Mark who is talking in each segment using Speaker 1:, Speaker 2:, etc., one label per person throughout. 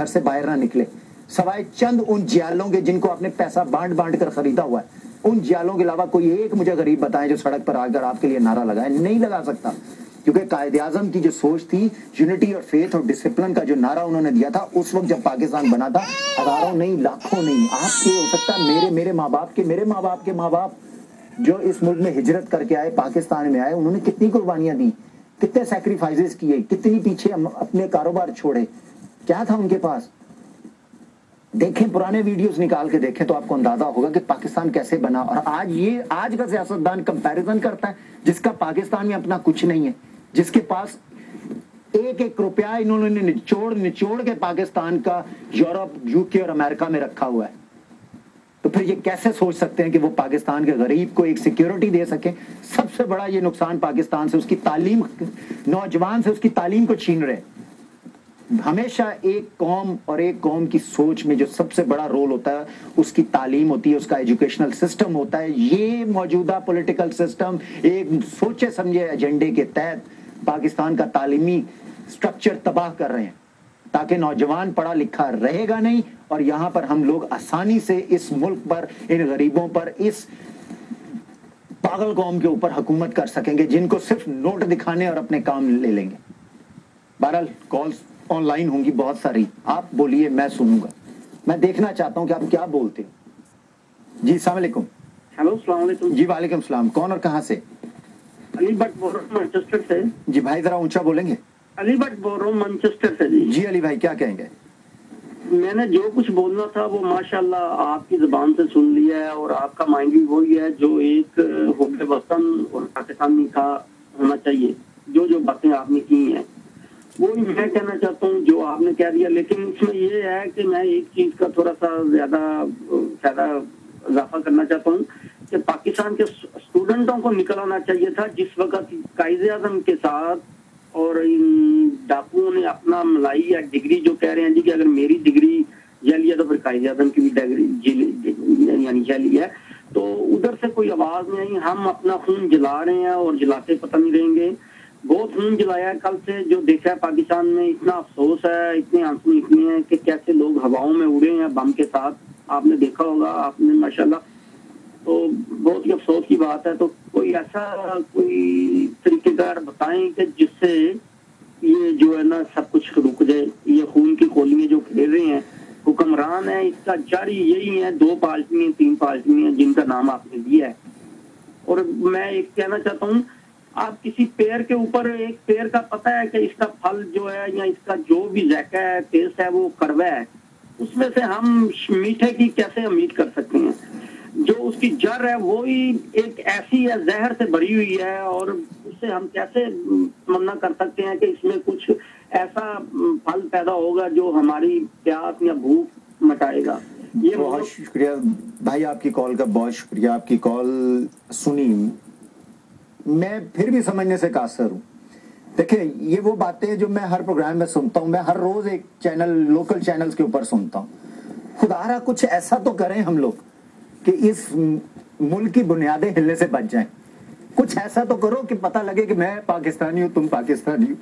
Speaker 1: گھر سے باہر نہ نکلے سوائے چند ان جیالوں کے جن کو آپ نے پیسہ بانٹ بانٹ کر خریدا ہوا ہے. ان جیالوں کے علاوہ کوئی ایک مجھے غریب بتائیں جو سڑک پر آ کر آپ کے لیے نعرہ لگائے. نہیں لگا سکتا, کیونکہ قائد اعظم کی جو سوچ تھی یونٹی اور فیتھ اور ڈسپلن کا جو نعرہ انہوں نے دیا تھا اس وقت جب پاکستان بنا تھا, ہزاروں نہیں لاکھوں نہیں, آپ کے ہو سکتا میرے ماں باپ کے ماں باپ جو اس ملک میں ہجرت کر کے آئے, پاکستان میں آئے, انہوں نے کتنی قربانیاں دی, کتنے سیکریفائسز کیے, کتنی پیچھے اپنے کاروبار چھوڑے, کیا تھا ان کے پاس. دیکھیں پرانے ویڈیوز نکال کے دیکھیں تو آپ کو اندازہ ہوگا کہ پاکستان کیسے بنا. اور آج کا سیاستدان کمپیریزن کرتا ہے جس کا پاکستان میں اپنا کچھ نہیں ہے, جس کے پاس ایک ایک روپیہ انہوں نے نچوڑ کے پاکستان کا یورپ, یو کے اور امریکہ میں رکھا ہوا ہے. تو پھر یہ کیسے سوچ سکتے ہیں کہ وہ پاکستان کے غریب کو ایک سیکیورٹی دے سکیں. سب سے بڑا یہ نقصان پاکستان سے, اس کی تعلیم, نوجوان سے اس کی تعلیم کو چھین رہے. ہمیشہ ایک قوم کی سوچ میں جو سب سے بڑا رول ہوتا ہے اس کی تعلیم ہوتی ہے, اس کا ایجوکیشنل سسٹم ہوتا ہے. یہ موجودہ پولیٹیکل سسٹم ایک سوچے سمجھے ایجنڈے کے تحت پاکستان کا تعلیمی سٹرکچر تباہ کر رہے ہیں, تاکہ نوجوان پڑھا لکھا رہے گا نہیں, اور یہاں پر ہم لوگ آسانی سے اس ملک پر, ان غریبوں پر, اس پاگل قوم کے اوپر حکومت کر سکیں گے جن کو صرف نوٹ دکھانے اور اپنے کام لے لیں گے. بہرحال کالز آن لائن ہوں گی بہت ساری, آپ بولیے میں سنوں گا. میں دیکھنا چاہتا ہوں کہ آپ کیا بولتے ہیں. جی السلام علیکم.
Speaker 2: ہیلو السلام علیکم.
Speaker 1: جی وعلیکم السلام. کون اور کہاں سے؟
Speaker 2: علی بٹ بول رہا ہوں مانچسٹر سے.
Speaker 1: جی بھائی ذرا اونچا بولیں گے.
Speaker 2: علی بٹ بول رہا ہوں مانچسٹر سے.
Speaker 1: جی علی بھائی کیا کہیں گے؟
Speaker 2: میں نے جو کچھ بولنا تھا وہ ماشاءاللہ آپ کی زبان سے سن لیا ہے, اور آپ کا مائنڈ بھی وہی ہے جو ایک حب وطن اور پاکستانی کا ہونا چاہیے. جو باتیں آپ نے کی ہیں وہی میں کہنا چاہتا ہوں جو آپ نے کہہ دیا. لیکن اس میں یہ ہے کہ میں ایک چیز کا تھوڑا سا زیادہ اضافہ کرنا چاہتا ہوں کہ پاکستان کے اسٹوڈنٹوں کو نکل آنا چاہیے تھا جس وقت قائد اعظم کے ساتھ اور ان ڈاکوؤں نے اپنا ملائی یا ڈگری جو کہہ رہے ہیں جی کہ اگر میری ڈگری جیلی ہے تو پھر قائد اعظم کی بھی ڈگری یعنی جیلی ہے. تو ادھر سے کوئی آواز نہیں آئی. ہم اپنا خون جلا رہے ہیں اور جلاتے پتہ نہیں رہیں گے. بہت خون جلایا ہے کل سے. جو دیکھا ہے پاکستان میں اتنا افسوس ہے, اتنے آنسو نکلے ہیں کہ کیسے لوگ ہواؤں میں اڑے ہیں بم کے ساتھ. آپ نے دیکھا ہوگا, آپ نے ماشاءاللہ, تو بہت ہی افسوس کی بات ہے. تو کوئی ایسا کوئی طریقہ کار بتائیں کہ جس سے یہ جو ہے نا سب کچھ رک جائے. یہ خون کی گولیاں جو کھیل رہے ہیں حکمران ہے, اس کا جاری یہی ہے. 2 پارٹیاں 3 پارٹیاں جن کا نام آپ نے دیا ہے. اور میں ایک کہنا چاہتا ہوں, آپ کسی پیڑ کے اوپر, ایک پیڑ کا پتہ ہے کہ اس کا پھل جو ہے یا اس کا جو بھی ذائقہ ہے, ٹیسٹ ہے, وہ کڑوا ہے. اس میں سے ہم میٹھے کی کیسے امید کر سکتے ہیں؟ جو اس کی جڑ ہے وہی ایک ایسی ہے, زہر سے بھری ہوئی ہے, اور اس سے ہم کیسے تمنا کر سکتے ہیں کہ اس میں کچھ ایسا پھل پیدا ہوگا جو ہماری پیاس یا بھوک مٹائے گا. یہ
Speaker 1: بہت شکریہ بھائی, آپ کی کال کا بہت شکریہ. آپ کی کال سنی, میں پھر بھی سمجھنے سے قاصر ہوں. دیکھیں یہ وہ باتیں جو میں ہر پروگرام میں سنتا ہوں, میں ہر روز ایک چینل, لوکل چینلز کے اوپر سنتا ہوں. خدا را کچھ ایسا تو کریں ہم لوگ کہ اس ملک کی بنیادیں ہلنے سے بچ جائیں. کچھ ایسا تو کرو کہ پتہ لگے کہ میں پاکستانی ہوں, تم پاکستانی ہو.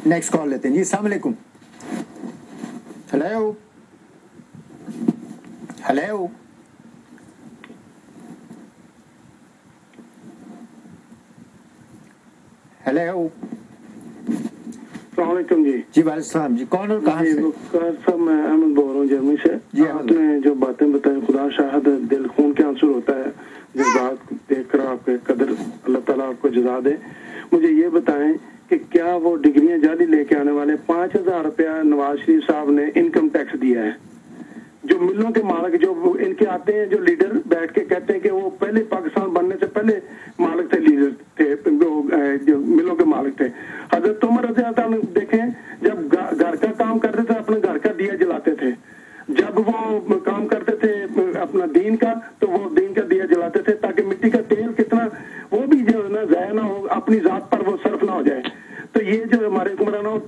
Speaker 1: نیکسٹ کال لیتے ہیں. جی السلام علیکم. Hello hello hello.
Speaker 2: السلام علیکم. جی
Speaker 1: جی وعلیکم السلام. جی کون اور کہاں سے؟
Speaker 2: صاحب میں احمد بول رہا ہوں جرمنی سے.
Speaker 1: جی
Speaker 2: آپ نے جو باتیں بتائیں خدا شاہد دل خون کے آنسو ہوتا ہے جذبات دیکھ کر. آپ کے قدر اللہ تعالیٰ آپ کو جزا دے. مجھے یہ بتائیں کہ کیا وہ ڈگریاں جعلی لے کے آنے والے 5,000 روپیہ نواز شریف صاحب نے انکم ٹیکس دیا ہے؟ جو ملوں کے مالک جو ان کے آتے ہیں, جو لیڈر بیٹھ کے کہتے ہیں کہ وہ پہلے پاکستان بننے سے پہلے مالک تھے, لیڈر تھے, جو ملوں کے مالک تھے. حضرت عمر رضی اللہ عنہ دیکھیں, جب گھر کا کام کرتے تھے اپنے گھر کا دیا جلاتے تھے. جب وہ کام کرتے تھے اپنا دین کا تو وہ دین کا دیا جلاتے تھے تاکہ مٹی کا تیل کتنا وہ بھی جو ہے نا ضائع نہ ہو, اپنی ذات پر وہ صرف نہ ہو جائے. تو یہ جو ہمارے حکمران,